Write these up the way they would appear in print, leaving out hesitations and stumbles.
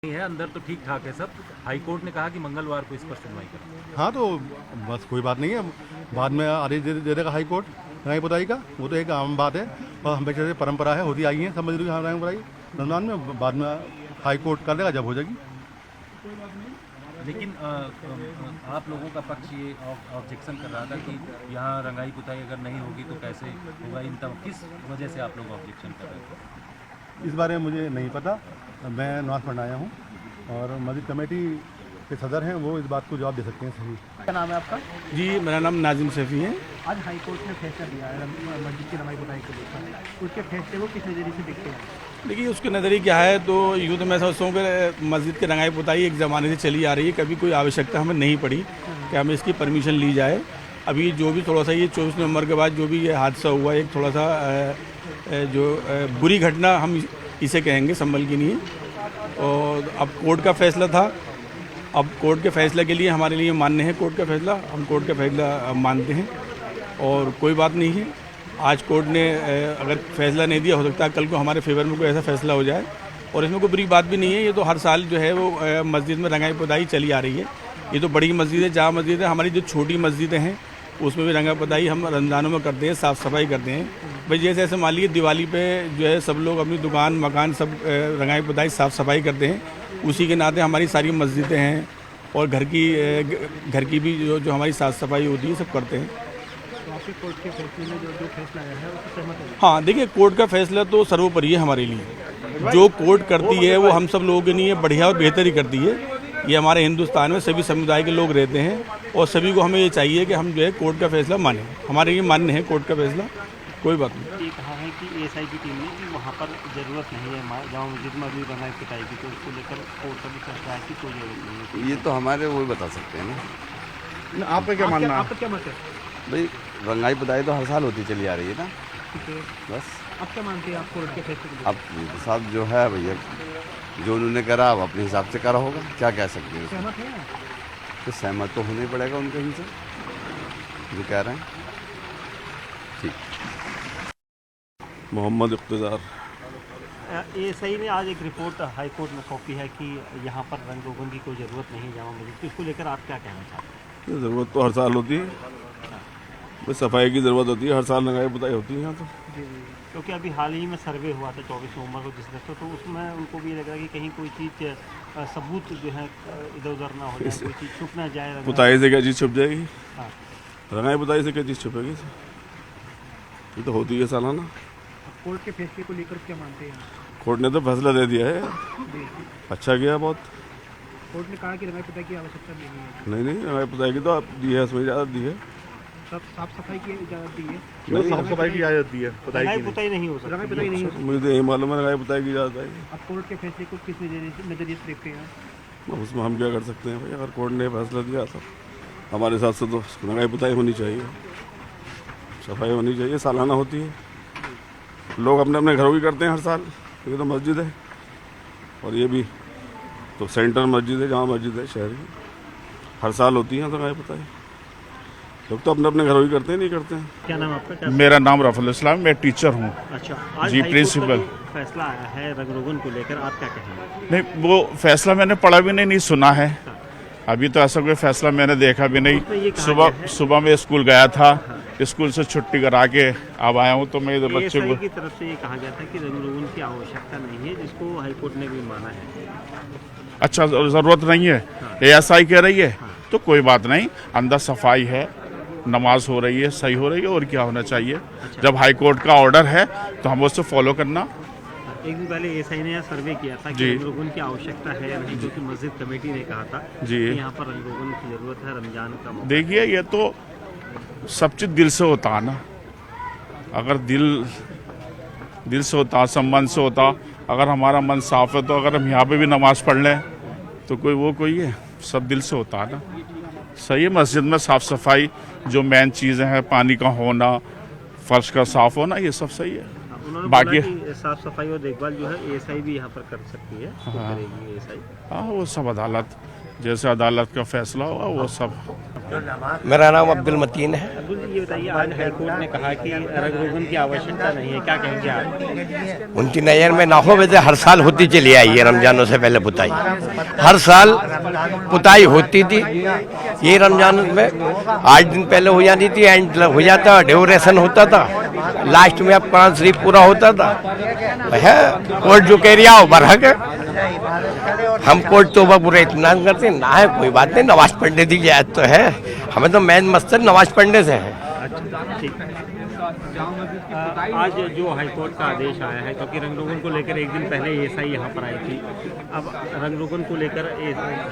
है अंदर तो ठीक ठाक है सब। हाई कोर्ट ने कहा कि मंगलवार को इस पर सुनवाई करें। हाँ तो बस कोई बात नहीं है, बाद में आदेश दे देगा हाई कोर्ट रंगाई पुताई का, वो तो एक आम बात है और हमेशा से परंपरा है, होती आई है सब मजदूर की रंगाई पुताई रमजान में, बाद में हाई कोर्ट कर देगा जब हो जाएगी। लेकिन आप लोगों का पक्ष ये ऑब्जेक्शन कर रहा था कि यहाँ रंगाई पुताई अगर नहीं होगी तो कैसे होगा, इन तब किस वजह से आप लोग ऑब्जेक्शन कर रहे थे? इस बारे में मुझे नहीं पता, मैं नमाज पढ़ने आया हूँ और मस्जिद कमेटी के सदर हैं, वो इस बात को जवाब दे सकते हैं सही। क्या नाम है आपका? जी मेरा नाम नाजिम सैफ़ी है। आज हाई कोर्ट ने फैसला दिया है मस्जिद की रंगाई पुताई को लेकर, उसके फैसले को किस नज़रिए से देखते हैं? देखिए उसके नज़रिए क्या है, तो यूँ तो मैं समझता हूँ कि मस्जिद की रंगाई पुताई एक ज़माने से चली आ रही है, कभी कोई आवश्यकता हमें नहीं पड़ी कि हमें इसकी परमिशन ली जाए। अभी जो भी थोड़ा सा ये 24 नवंबर के बाद जो भी ये हादसा हुआ, एक थोड़ा सा जो बुरी घटना हम इसे कहेंगे, संभल की नहीं है। और अब कोर्ट का फैसला था, अब कोर्ट के फैसले के लिए हमारे लिए मान्य है कोर्ट का फैसला, हम कोर्ट का फैसला मानते हैं और कोई बात नहीं है। आज कोर्ट ने अगर फैसला नहीं दिया, हो सकता है कल को हमारे फेवर में कोई ऐसा फैसला हो जाए और इसमें कोई बुरी बात भी नहीं है। ये तो हर साल जो है वो मस्जिद में रंगाई पुताई चली आ रही है। ये तो बड़ी मस्जिद है, जहाँ मस्जिद है, हमारी जो छोटी मस्जिदें हैं उसमें भी रंगाई पुताई हम रमज़ानों में करते हैं, साफ़ सफाई करते हैं। भाई जैसे ऐसे मान लीजिए दिवाली पे जो है सब लोग अपनी दुकान मकान सब रंगाई पुताई साफ़ सफाई करते हैं, उसी के नाते हमारी सारी मस्जिदें हैं और घर की भी जो हमारी साफ़ सफाई होती है सब करते हैं। तो आपके कोर्ट के फैसले में जो फैसला आया है उससे सहमत है? हाँ देखिए, कोर्ट का फैसला तो सर्वोपरि है हमारे लिए। जो कोर्ट करती है वो हम सब लोगों के लिए बढ़िया और बेहतर ही करती है। ये हमारे हिंदुस्तान में सभी समुदाय के लोग रहते हैं और सभी को हमें ये चाहिए कि हम जो है कोर्ट का फैसला मानें। हमारे लिए मान्य है कोर्ट का फैसला, कोई बात नहीं। ये कहा है कि एएसआई की टीम ने कि वहाँ पर ज़रूरत नहीं है जामा मस्जिद में अभी रंगाई पुताई की, तो उसको लेकर कोर्ट का भी फैसला है कि कोई ज़रूरत नहीं है। ये तो हमारे वो बता सकते हैं ना। आपका क्या मानना है? आपका क्या मत है? भाई रंगाई पुताई तो हर साल होती चली आ रही है ना, ठीक है, बस। आप क्या मानते हैं आप कोर्ट के फैसले को? अब साहब जो है भैया, जो उन्होंने करा अब अपने हिसाब से करा होगा, क्या कह सकते हैं। सहमत है? तो सहमत तो होना ही पड़ेगा उनके ही से जो कह रहे हैं। ठीक। मोहम्मद इक़्तिदार। एएसआई ने आज एक रिपोर्ट हाई कोर्ट में सौंपी है कि यहाँ पर रंग रोगन की कोई ज़रूरत नहीं जामा मस्जिद की, इसको लेकर आप क्या कहना चाहते हैं? ज़रूरत तो हर साल होती है, बस सफाई की ज़रूरत होती है, हर साल रंगाई पुताई होती है यहाँ तो। जी जी, क्योंकि अभी हाल ही में सर्वे हुआ था 24 नवंबर को जिस तरह, तो उसमें उनको भी लग रहा है कि कहीं कोई चीज़ सबूत जो है इधर उधर ना हो जाए, कोई चीज़ छुप ना जाए। पुताई से क्या चीज़ छुप जाएगी? हाँ, रंगाई पुताई से क्या चीज़ छुपेगी? ये तो होती है सालाना। अब कोर्ट के फैसले को लेकर क्या मानते हैं? कोर्ट ने तो फैसला दे दिया है, जी, अच्छा गया बहुत। कोर्ट ने कहा कि रंगाई पुताई की आवश्यकता नहीं है, नहीं रंगाई पुताई की तो आप दी है, उसमें इजाज़त दी है। सब साफ सफाई की इजाज़त दी है, नहीं, साफ सफाई की इजाज़त दी है, रंगाई पुताई नहीं हो सकती, रंगाई पुताई नहीं हो सकती। मुझे तो यही मालूम है रंगाई पुताई की इजाज़त आई। अब कोर्ट के फैसले को किस नज़रिए से देखते हैं? अब उसमें हम क्या कर सकते हैं भाई, अगर कोर्ट ने फैसला दिया तो हमारे हिसाब से तो रंगाई पुताई होनी चाहिए, सफाई होनी चाहिए, सालाना होती है। लोग अपने अपने घरों की करते हैं हर साल, ये तो मस्जिद है और ये भी तो सेंटर मस्जिद है, जहाँ मस्जिद है शहर की, हर साल होती है रंगाई पुताई। लोग तो अपने अपने घरों की करते हैं, नहीं करते हैं। क्या नाम आपका? क्या? मेरा नाम रफुल इस्लाम, मैं टीचर हूँ। अच्छा, आज जी, हाई कोर्ट का प्रिंसिपल। जो फैसला आया है रंग रोगन को लेकर, आप क्या कहेंगे? नहीं, वो फैसला मैंने पढ़ा भी नहीं सुना है, अभी तो ऐसा कोई फैसला मैंने देखा भी नहीं। उसमें ये कहा गया है- सुबह में स्कूल गया था, स्कूल से छुट्टी करा के अब आया हूँ, तो मैं इधर बच्चे एएसआई को। की तरफ से ये कहा गया था कि रंग रोगन की आवश्यकता नहीं है, जिसको हाई कोर्ट ने भी माना है। अच्छा, ज़रूरत नहीं है, एएसआई कह रही है तो कोई बात नहीं, अंदर सफाई है, नमाज हो रही है, सही हो रही है, और क्या होना चाहिए। जब हाई कोर्ट का ऑर्डर है तो हम उससे फॉलो करना। एक दिन पहले एएसआई ने सर्वे किया था कि जी। रंग रोगन की आवश्यकता है या नहीं, क्योंकि मस्जिद कमेटी ने कहा था जी। कि यहाँ पर रंग रोगन की जरूरत है, रमजान का मौका। देखिए, ये तो सब चीज़ दिल से होता है ना, अगर दिल से होता, सम्मान से होता, अगर हमारा मन साफ है तो अगर हम यहाँ पे भी नमाज पढ़ लें तो कोई है, सब दिल से होता है ना। सही है, मस्जिद में साफ़ सफाई जो मेन चीज़ें हैं, पानी का होना, फर्श का साफ़ होना, ये सब सही है। उन्होंने बाकी- बोला कि साफ सफाई और देखभाल जो है एएसआई भी यहाँ पर कर सकती है, तो करेगी एएसआई। हाँ, वो सब अदालत जैसे अदालत का फैसला होगा वो सब। मेरा नाम अब्दुल मतीन है। अब्दुल जी, ये बताइए, आज हाईकोर्ट ने कहा कि रंग रोगन की आवश्यकता नहीं है, क्या कहेंगे आप? उनकी नज़र में ना हो, वैसे हर साल होती चली आई है रमजानों से पहले पुताई। हर साल पुताई होती थी। ये रमजान में 8 दिन पहले हो जाती थी, एंड हो जाता, ड्यूरेशन होता था, लास्ट में अब कुरान शरीफ पूरा होता था। है कोर्ट जो कह रहा हो बरहक है। हम कोर्ट तो पूरा इत्मीनान करते ना है, कोई बात नहीं, नमाज पढ़ने दी जाए तो है। हमें तो मेन मकसद नमाज पढ़ने से है। आज जो हाईकोर्ट का आदेश आया है, क्योंकि रंग रोगन को लेकर एक दिन पहले एएसआई यहाँ पर आई थी, अब रंग रोगन को लेकर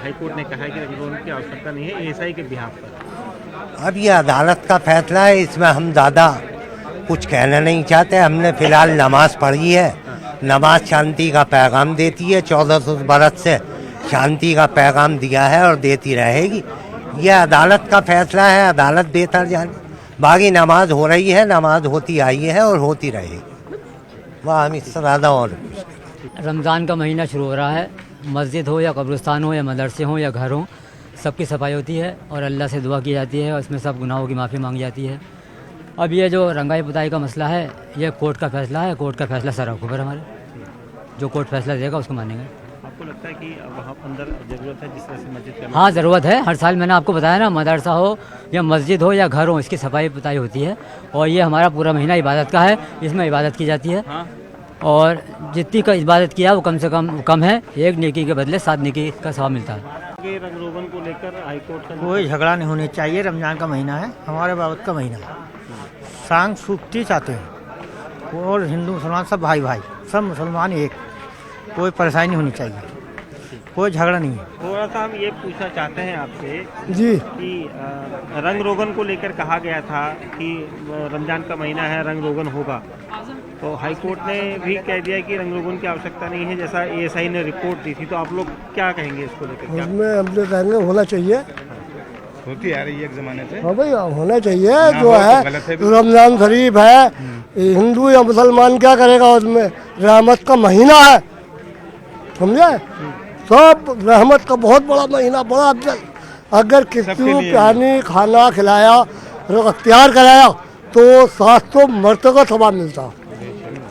हाईकोर्ट ने कहा है कि रंग रोगन की आवश्यकता नहीं है एएसआई के बिहाफ पर। अब ये अदालत का फैसला है, इसमें हम ज़्यादा कुछ कहना नहीं चाहते। हमने फिलहाल नमाज पढ़ी है। नमाज शांति का पैगाम देती है, 1400 बरस से शांति का पैगाम दिया है और देती रहेगी। यह अदालत का फैसला है, अदालत देता जाने। बाकी नमाज हो रही है, नमाज होती आई है और होती रहेगी। वाह, हम इससे ज़्यादा और रमज़ान का महीना शुरू हो रहा है। मस्जिद हो या कब्रिस्तान हो या मदरसे हो या घर हो, सबकी सफाई होती है और अल्लाह से दुआ की जाती है और इसमें सब गुनाहों की माफ़ी मांगी जाती है। अब ये जो रंगाई पुताई का मसला है, ये कोर्ट का फैसला है। कोर्ट का फैसला सर हुक्म पर हमारे, जो कोर्ट फैसला देगा उसको मानेंगे। आपको लगता है कि वहाँ अंदर ज़रूरत है जिस तरह से मस्जिद करना? हाँ, ज़रूरत है। हर साल मैंने आपको बताया ना, मदरसा हो या मस्जिद हो या घर हो, इसकी सफाई पुताई होती है और ये हमारा पूरा महीना इबादत का है। इसमें इबादत की जाती है और जितनी का इबादत किया वो कम से कम है। एक नेकी के बदले 7 नेकी का सवाब मिलता है। रंग रोगन को लेकर हाईकोर्ट का कोई झगड़ा नहीं होनी चाहिए। रमजान का महीना है, हमारे बाबत का महीना है। सांग सूखती चाहते हैं और हिंदू मुसलमान सब भाई भाई, सब मुसलमान एक। कोई परेशानी नहीं होनी चाहिए, कोई झगड़ा नहीं है। थोड़ा सा हम ये पूछना चाहते हैं आपसे जी कि रंग रोगन को लेकर कहा गया था कि रमजान का महीना है, रंग रोगन होगा, तो हाईकोर्ट ने भी कह दिया कि रंग रोगन की आवश्यकता नहीं है, जैसा एएसआई ने रिपोर्ट दी थी। तो आप लोग क्या कहेंगे इसको लेकर? उसमें हम लोग कहेंगे होना चाहिए। होती आ रही है एक ज़माने से। हाँ भाई, होना चाहिए। जो है रमजान शरीफ है, हिंदू या मुसलमान क्या करेगा उसमें? रहमत का महीना है, समझे? सब रहमत का बहुत बड़ा महीना, बड़ा अफजल। अगर किसी को पानी खाना खिलाया, अख्तियार कराया तो 700 मरतबा सवाब मिलता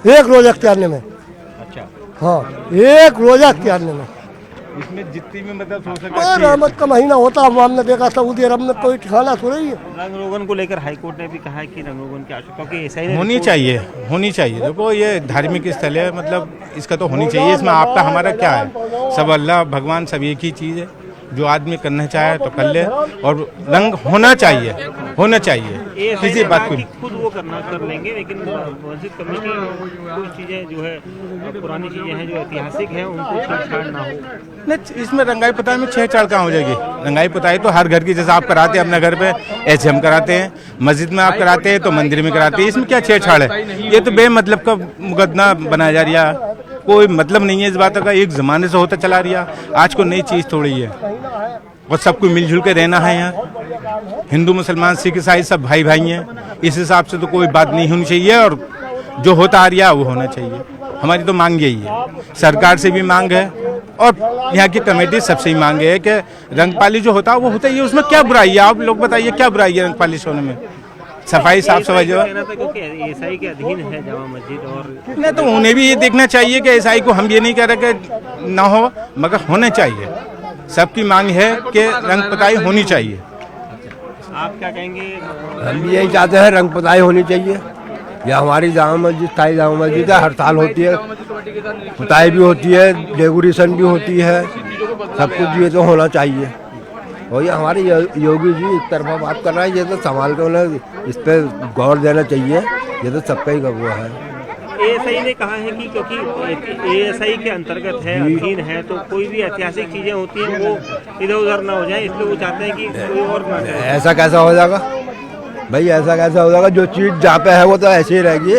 एक रोज़ा अख्तियारने में। अच्छा, हाँ, एक रोज़ा अख्तियारने में। इसमें जितनी भी मतलब हो सके रहमत का महीना होता। हमने देखा सऊदी अरब में कोई ठिकाना थोड़ा ही है। रंग रोगन को लेकर हाईकोर्ट ने भी कहा है कि रंग रोगन की आवश्यकता, क्योंकि एएसआई ने होनी चाहिए, होनी चाहिए। देखो ये धार्मिक स्थल है, मतलब इसका तो होनी चाहिए। इसमें आपका हमारा क्या है? सब अल्लाह भगवान सब एक ही चीज़ है। जो आदमी करना चाहे तो कर ले और रंग होना चाहिए, होना चाहिए। किसी बात को खुद वो कर लेंगे, लेकिन मस्जिद कमेटी कुछ चीज़ें जो है पुरानी चीज़ें हैं जो ऐतिहासिक हैं उनको छेड़छाड़ ना हो। नहीं, इसमें रंगाई पुताई में छेड़छाड़ कहाँ हो जाएगी? रंगाई पुताई तो हर घर की, जैसे आप कराते हैं अपने घर पे, ऐसे हम कराते हैं। मस्जिद में आप कराते हैं तो मंदिर में कराते हैं। इसमें क्या छेड़छाड़ है? ये तो बेमतलब का मुकदमा बनाया जा रहा है। कोई मतलब नहीं है इस बात का। एक ज़माने से होता चला रहा, आज को नई चीज़ थोड़ी है और सबको मिलजुल के रहना है। यहाँ हिंदू मुसलमान सिख ईसाई सब भाई भाई हैं। इस हिसाब से तो कोई बात नहीं होनी चाहिए और जो होता आ रहा है वो होना चाहिए। हमारी तो मांग यही है, सरकार से भी मांग है और यहाँ की कमेटी सबसे ही मांग है कि रंगपाली जो होता है वो होता ही है। उसमें क्या बुराई है? आप लोग बताइए, क्या बुराई है रंगपाली होने में? सफाई साफ सफाई जो क्योंकि एएसआई के अधीन है जामा मस्जिद, और नहीं तो उन्हें भी ये देखना चाहिए कि ईसाई को हम ये नहीं कह रहे कि ना हो, मगर होना चाहिए। सबकी मांग है कि रंग पुताई होनी चाहिए। आप क्या कहेंगे? हम भी यही चाहते हैं, रंग पुताई होनी चाहिए। यह हमारी जामा मस्जिद, थाई जामा मस्जिद है, हर साल होती है। पुताई भी होती है, डेकोरेशन भी होती है, सब कुछ ये तो होना चाहिए। और ये हमारे योगी जी एक तरफा बात कर रहा है, ये तो संभाल के उन्हें इस पर गौर देना चाहिए। ये तो सबका ही वो है। एएसआई ने कहा है कि क्योंकि एएसआई के अंतर्गत है, अधीन है, तो कोई भी ऐतिहासिक चीजें होती हैं वो इधर उधर ना हो जाए, इसलिए वो चाहते हैं कि कोई और ना करे। ऐसा कैसा हो जाएगा भाई? ऐसा कैसा हो जाएगा? जो चीज़ जहाँ पे है वो तो ऐसे ही रहेगी,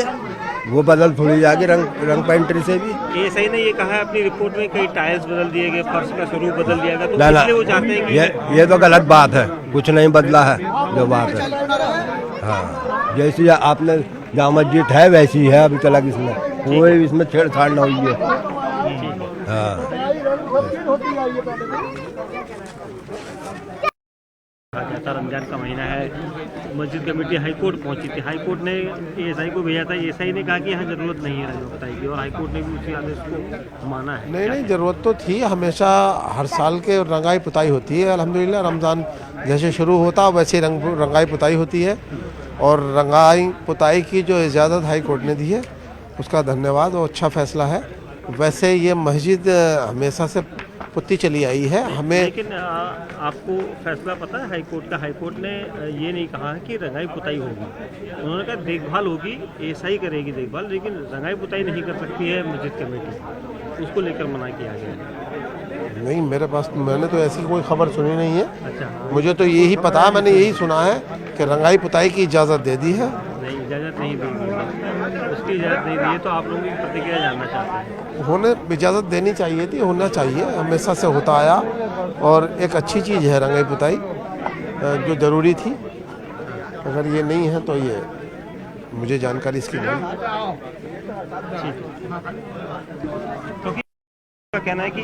वो बदल थोड़ी जाएगी रंग पेंट्री से भी। एएसआई ने ये कहा है अपनी रिपोर्ट में, कई टाइल्स बदल दिए गए, फर्श का स्वरूप बदल दिया गया, तो ना, इसलिए वो चाहते हैं कि ये तो गलत बात है। कुछ नहीं बदला है जो बात है। हाँ, जैसी आपने जामा मस्जिद है वैसी है अभी तक। इसमें कोई इसमें छेड़छाड़ ना हुई है। हाँ। होती आई है पहले कहा जाता रमजान का महीना है, मस्जिद कमेटी हाईकोर्ट पहुंची थी। हाईकोर्ट ने एएसआई को भेजा था, एएसआई ने कहा कि यहाँ जरूरत नहीं है रंग पुताई की, और हाईकोर्ट ने भी उसी आदेश को माना है। नहीं, ज़रूरत तो थी। हमेशा हर साल के रंगाई पुताई होती है। अल्हम्दुलिल्लाह रमज़ान जैसे शुरू होता वैसे रंगाई पुताई होती है, और रंगाई पुताई की जो इजाज़त हाई कोर्ट ने दी है उसका धन्यवाद, वो अच्छा फैसला है। वैसे ये मस्जिद हमेशा से पुत्ती चली आई है। हमें लेकिन आपको फैसला पता है हाईकोर्ट का? हाईकोर्ट ने ये नहीं कहा कि रंगाई पुताई होगी, उन्होंने कहा देखभाल होगी, एएसआई करेगी देखभाल, लेकिन रंगाई पुताई नहीं कर सकती है मस्जिद कमेटी, उसको लेकर मना किया गया। नहीं, मेरे पास मैंने तो ऐसी कोई खबर सुनी नहीं है। अच्छा, मुझे तो यही पता है, मैंने यही सुना है कि रंगाई पुताई की इजाज़त दे दी है। नहीं, इजाज़त नहीं दी गई, उसकी इजाज़त नहीं दी है, तो आप लोगों की प्रतिक्रिया जानना चाहते हैं? होने इजाज़त देनी चाहिए थी, होना चाहिए, हमेशा से होता आया, और एक अच्छी चीज़ है रंगाई पुताई, जो ज़रूरी थी। अगर ये नहीं है तो ये मुझे जानकारी इसकी नहीं। क्योंकि का कहना है कि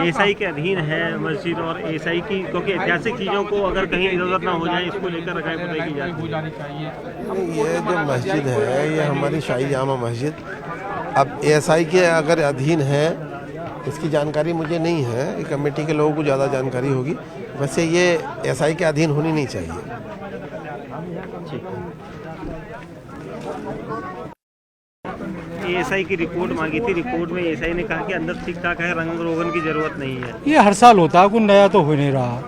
एएसआई के अधीन है मस्जिद, और एएसआई की क्योंकि ऐतिहासिक चीज़ों को अगर कहीं इजाज़त ना हो जाए, इसको लेकर रंगाई पुताई की जानी चाहिए। ये जो मस्जिद है ये हमारी शाही जामा मस्जिद, अब एएसआई के अगर अधीन है, इसकी जानकारी मुझे नहीं है, कमेटी के लोगों को ज़्यादा जानकारी होगी। वैसे ये एएसआई के अधीन होनी नहीं चाहिए। एएसआई की रिपोर्ट मांगी थी, रिपोर्ट में एएसआई ने कहा कि अंदर ठीक ठाक है, रंग रोगन की जरूरत नहीं है। ये हर साल होता है, कुछ नया तो हो नहीं रहा।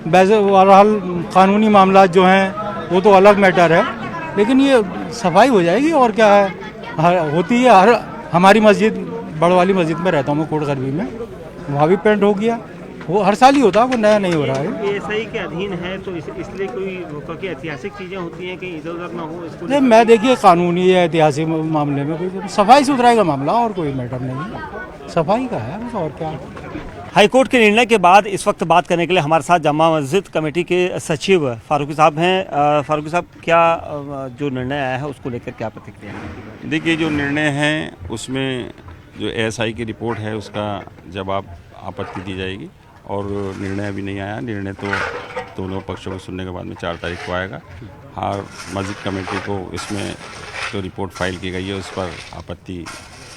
वैसे बहरहाल कानूनी मामला जो हैं वो तो अलग मैटर है, लेकिन ये सफाई हो जाएगी और क्या है। होती है हर हमारी मस्जिद, बड़ वाली मस्जिद में रहता हूँ मैं, कोट गरबी में, वहाँ भी पेंट हो गया, वो हर साल ही होता है, वो नया नहीं हो रहा है। एएसआई के अधीन है तो इसलिए कोई क्योंकि ऐतिहासिक चीज़ें होती हैं कहीं इधर उधर ना हो, इसको नहीं, मैं देखिए कानूनी या ऐतिहासिक मामले में कोई सफाई सुथराई का मामला और कोई मैटर नहीं, सफाई का है बस, और क्या। हाईकोर्ट के निर्णय के बाद इस वक्त बात करने के लिए हमारे साथ जामा मस्जिद कमेटी के सचिव फारूकी साहब हैं। फारूकी साहब, क्या जो निर्णय आया है उसको लेकर क्या प्रतिक्रिया है? देखिए, जो निर्णय है उसमें जो एएसआई की रिपोर्ट है उसका जवाब आपत्ति दी जाएगी, और निर्णय अभी नहीं आया। निर्णय तो दोनों पक्षों को सुनने के बाद में 4 तारीख को आएगा। हाँ, मस्जिद कमेटी को इसमें जो रिपोर्ट फाइल की गई है उस पर आपत्ति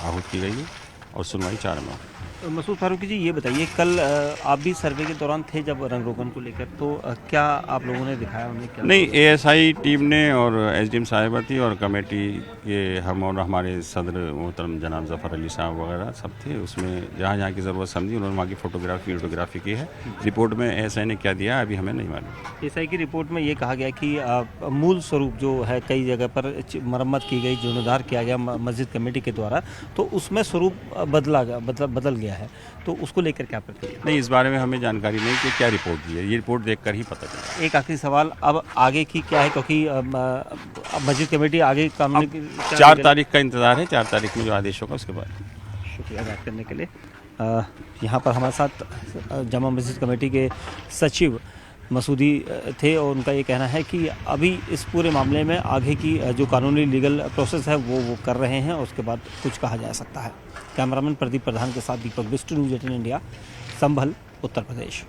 आहूत की गई है, और सुनवाई 4 में। मसूद फारूकी जी, ये बताइए, कल आप भी सर्वे के दौरान थे जब रंग रोगन को लेकर, तो क्या आप लोगों ने दिखाया उन्हें? क्या नहीं, एएसआई टीम ने और एसडीएम साहिबा थी, और कमेटी के हम और हमारे सदर मोहतरम जनाब जफ़र अली साहब वगैरह सब थे। उसमें जहाँ जहाँ की ज़रूरत समझी उन्होंने वहाँ की वीडियोग्राफी की है। रिपोर्ट में एएसआई ने क्या दिया अभी हमें नहीं मालूम। एएसआई की रिपोर्ट में ये कहा गया कि मूल स्वरूप जो है कई जगह पर मरम्मत की गई, जीर्णोद्धार किया गया मस्जिद कमेटी के द्वारा, तो उसमें स्वरूप बदल गया है, तो उसको लेकर क्या प्रतिक्रिया? नहीं, इस बारे में हमें जानकारी नहीं कि क्या रिपोर्ट दी है, ये रिपोर्ट देखकर ही पता चला। एक आखिरी सवाल, अब आगे की क्या है, क्योंकि मस्जिद कमेटी आगे कानूनी 4 तारीख का इंतज़ार है, 4 तारीख में जो आदेश होगा उसके बाद। शुक्रिया बात करने के लिए। यहाँ पर हमारे साथ जामा मस्जिद कमेटी के सचिव मसूदी थे, और उनका ये कहना है कि अभी इस पूरे मामले में आगे की जो कानूनी लीगल प्रोसेस है वो कर रहे हैं, और उसके बाद कुछ कहा जा सकता है। कैमरामैन प्रदीप प्रधान के साथ दीपक बिष्ट, न्यूज़ 18 इंडिया, संभल, उत्तर प्रदेश।